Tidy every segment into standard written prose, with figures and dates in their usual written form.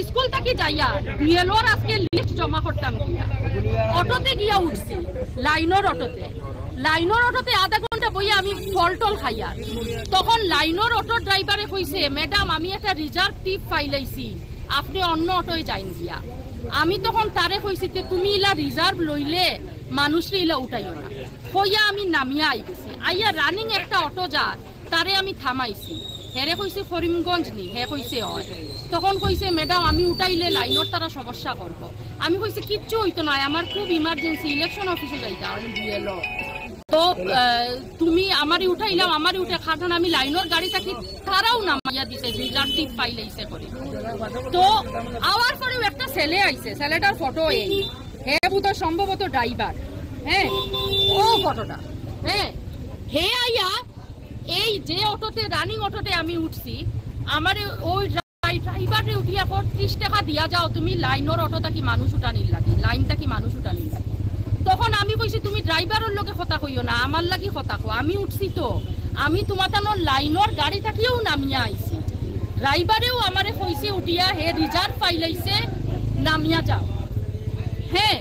School থেকে যাইয়া বিএলওর আজকে লিস্ট জমা করতাম গিয়া অটোতে গিয়া উঠছি লাইনের অটোতে আধা ঘন্টা বইয়া আমি ফল টল খাইয়া তখন লাইনের অটো ড্রাইভারে কইছে ম্যাডাম আমি একটা রিজার্ভ টিপ ফাইলাইছি আপনি অন্য অটোয় যাইন গিয়া আমি তখন তারে কইছি যে তুমি ইলা রিজার্ভ লইলে মানুষরে ইলা উঠাইও না কইয়া আমি নামিয়া আইছি আইয়া রানিং একটা অটো যা তারে আমি থামাইছি হেরে কইছে করিমগঞ্জ নি হে কইছে হয় তখন কইছে ম্যাডাম আমি উঠাইলে লাইনের তারা সমস্যা করবো আমি কইছে কিচ্ছু হইতো না আমার খুব ইমার্জেন্সি ইলেকশন অফিসে যাইতা আমি বিএলও তো তুমি আমারই উঠাইলাম আমারই উঠে খাটান আমি লাইনের গাড়ি থাকি তারাও নামাইয়া দিছে রিজার্ভ টিপ পাইলাইছে করে তো আওয়ার পরেও একটা ছেলে আইছে ছেলেটার ফটো এই হে বুধ সম্ভবত ড্রাইভার হ্যাঁ ও ফটোটা হ্যাঁ হে আইয়া এই যে অটোতে রানিং অটোতে আমি উঠছি আমার ওই ড্রাইভারে উঠিয়া 30 টাকা দিয়া যাও তুমি লাইনের অটোটা কি মানুষ উঠানির লাগে লাইনটা কি মানুষ উঠানির লাগে তখন আমি কইছি তুমি ড্রাইভারের লগে কথা কইও না আমার লাগি কথা কো আমি উঠছি তো আমি তোমার লাইনের গাড়ি থাকিও নামিয়া আইছি ড্রাইভারেও আমারে কইছে উঠিয়া হে রিজার্ভ পাইলাইছে নামিয়া যাও হ্যাঁ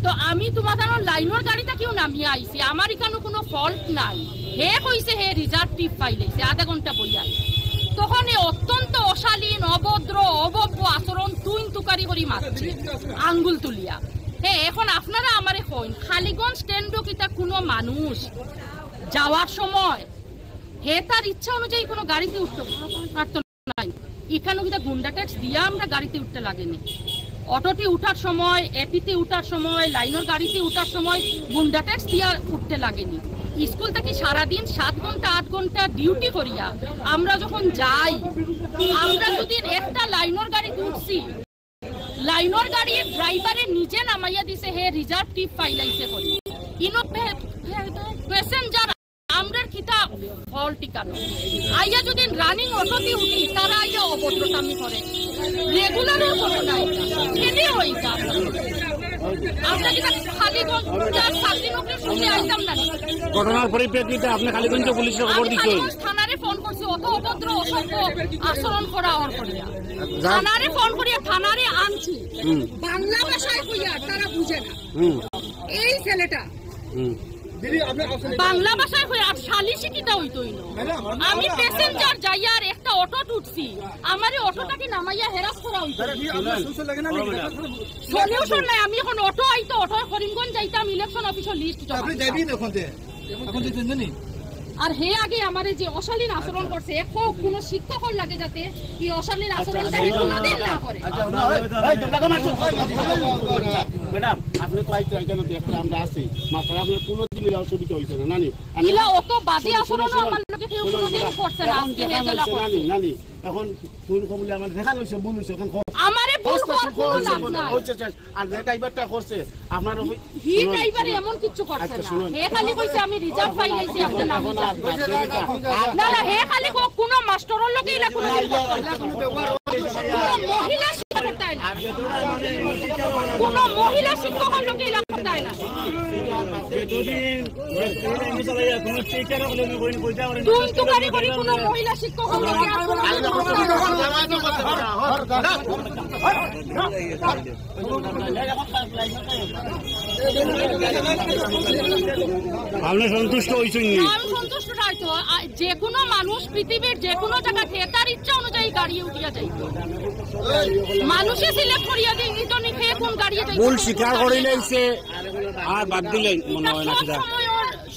তো আমি তোমার লাইনের গাড়ি থাকিও নামিয়া আইছি আমার এখানে কোনো ফল্ট নাই হে কইছে হে রিজার্ভ টিপ পাইলাইছে আধা ঘন্টা বইয়া তখন অত্যন্ত অশালীন অভদ্র অভব্য আচরণ তুইন তুকারি করি মারছে আঙ্গুল তুলিয়া হ্যাঁ এখন আপনারা আমারে কইন খালিগঞ্জ স্ট্যান্ডও কিতা কোনো মানুষ যাওয়ার সময় হে তার ইচ্ছা অনুযায়ী কোনো গাড়িতে উঠতে পারতো নাই এখানে কিতা গুন্ডা ট্যাক্স দিয়া আমরা গাড়িতে উঠতে লাগেনি অটোতে উঠার সময় এপিতে উঠার সময় লাইনের গাড়িতে উঠার সময় গুন্ডা ট্যাক্স দিয়া উঠতে লাগেনি স্কুল থেকে সারাদিন 7 ঘন্টা 8 ঘন্টা ডিউটি করিয়া আমরা যখন যাই আমরা যদি একটা লাইনের গাড়িতে উঠছি লাইনের গাড়ির ড্রাইভারে নিজে নামাইয়া দিছে হে রিজার্ভ টিপ ফাইলাইছে করি ইনো প্যাসেঞ্জার আমরার কিতা ফল টিকানো আইয়া যদি রানিং অটোতে উঠি তারা আইয়া অভদ্রতামি করে রেগুলারের করে না কেন হইতা আমরা কি খালিগঞ্জ সাকিনকে শুনে আইতাম না ঘটনার পরিপ্রেক্ষিতে আপনি খালিগঞ্জ পুলিশে খবর দিছেন থানারে ফোন করছি অত অভদ্র অসভ্য আচরণ করা হওয়ার করিয়া থানারে ফোন করিয়া থানারে আনছি বাংলা ভাষায় কইয়া তারা বুঝে না এই ছেলেটা বাংলা ভাষায় কইয়া শালিশি কিটা হইতই না আমি প্যাসেঞ্জার যাইয়ার একটা অটো উঠছি আমারে অটোটাকে নামাইয়া হেরাস করা হইতো সলিউশন নাই আমি এখন অটো আইতো অটো করিমগঞ্জ যাইতাম ইলেকশন অফিসের লিস্ট জমা আপনি যাইবি এখন দিতেন আর হে আগে আমারে যে অশালীন আচরণ করছে এখন কোন শিক্ষকর লাগে যাতে এই অশালীন আচরণটা কোনদিন না করে ম্যাডাম আপনি তো আইতে এখানে দেখতে আমরা আছি মাত্র আপনার কোনো দিনের অসুবিধা হইছে না নানি ইলা অত বাজে আচরণ আমার লগে কেউ কোনদিন করছে না আজকে হেজলা নানি নানি এখন কোন কমলে আমার দেখা হইছে মন হইছে এখন আমারে ভুল করতে না হচ্ছে আর যে ড্রাইভারটা করছে আপনার হি ড্রাইভার এমন কিছু করছে না হে খালি কইছে আমি রিজার্ভ পাইলাইছি আপনি না না না হে খালি কোন মাস্টারের লগে ইলা কোন মহিলা শিক্ষক তাই না কোন মহিলা শিক্ষকের লগে ইলা তাই না তুই তো গাড়ি করি কোন মহিলা শিক্ষকের লগে আপনি সন্তুষ্ট হয়েছেন? আমি সন্তুষ্ট নাই তো যে কোনো মানুষ পৃথিবীর যে কোনো জায়গা থেকে তার ইচ্ছা অনুযায়ী গাড়ি উঠিয়া যাইতো মানুষে সিলেক্ট করিয়া দেয় নিতো নি খেয়ে কোন গাড়ি যাইতো ভুল স্বীকার করে লইছে আর বাদ দিলে মনে হয় না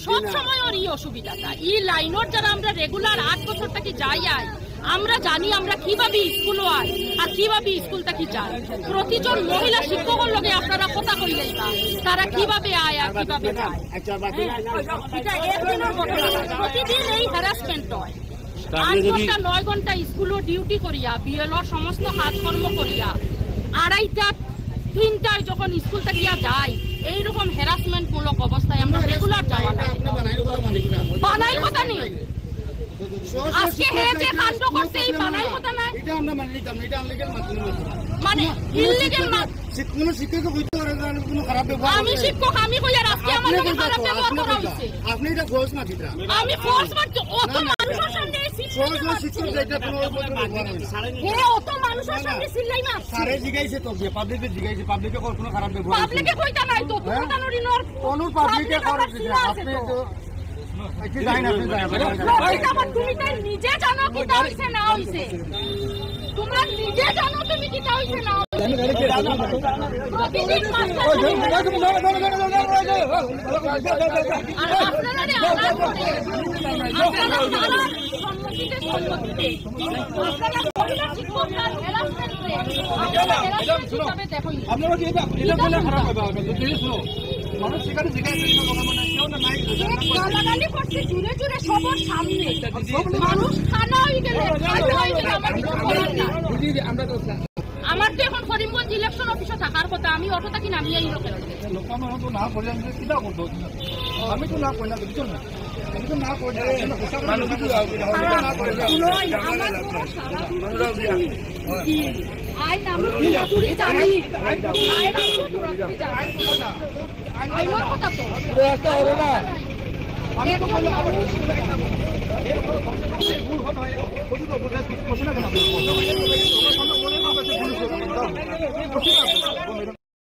সব সময় ওর এই অসুবিধাটা এই লাইনের যারা আমরা রেগুলার 8 বছর থেকে যাই আমরা জানি আমরা কিভাবে স্কুল আই আর কিভাবে স্কুল থেকে যাই প্রতিজন মহিলা শিক্ষকের লগে আপনারা কথা কইলেই না তারা কিভাবে আয় আর কিভাবে যায় এটা একদিনের ঘটনা প্রতিদিন এই হ্যারাসমেন্ট হয় 8 ঘন্টা 9 ঘন্টা স্কুল ডিউটি করিয়া বিএলওর সমস্ত কাজকর্ম করিয়া 2:30টা 3টায় যখন স্কুল থেকে যাই এইরকম হ্যারাসমেন্ট মূলক অবস্থায় আমরা রেগুলার যাওয়া বানাই কথা নেই আজকে হে যে কাণ্ড করছে এই বানাই কথা না, এটা আমরা মানে নিতাম না, এটা আনলিগেল মাধ্যমে মানে ইললিগেল না। কোনো শিক্ষক হইতে পারে না, কোনো খারাপ ব্যবহার আমি শিক্ষক, আমি কইয়া আজকে আমার লগে খারাপ ব্যবহার করা হইছে। আপনি এটা ফোর্স না কিটা আমি ফোর্স মারছি অত মানুষের সামনে ফোর্স না শিক্ষক যেটা কোনো ব্যবহার হইছে হে অত মানুষের সামনে চিল্লাই না। সারে জিগাইছে তো পাবলিকে জিগাইছে, পাবলিকে কোনো খারাপ ব্যবহার পাবলিকে কইতা নাই তো তুমি তানোরি নর কোন পাবলিকে করে দিছে আপনি তো কি জানেন, আপনি জানেন তুমি তাই নিজে জানো কি তা হইছে না হইছে, তোমরা নিজে জানো তুমি কি তা হইছে না প্রতিদিন আর আপনারা আলাদা করে আপনারা সম্মতিতে আপনারা মহিলা শিক্ষকরা হ্যারাসমেন্ট করে আপনারা হ্যারাসমেন্ট হিসাবে দেখুন। আপনারা কি এটা বলে খারাপ হবে আপনি যদি শুনো মানুষ সেখানে জিজ্ঞাসা করে মানে কেউ না নাই গালাগালি করছে জুড়ে জুড়ে সবার সামনে, মানুষ খানা হয়ে গেলে আমার কিছু করার না। আমার তো এখন করিমগঞ্জ ইলেকশন অফিসে থাকার কথা, আমি অটো থাকি নামিয়ে লোকের না বললাম যে কিনা করতো আমি তো না কইনা বুঝছো না, আমি তো না কইনা মানুষ কিছু না কইনা আই নাম তুই জানি আই কথা তো আমি তো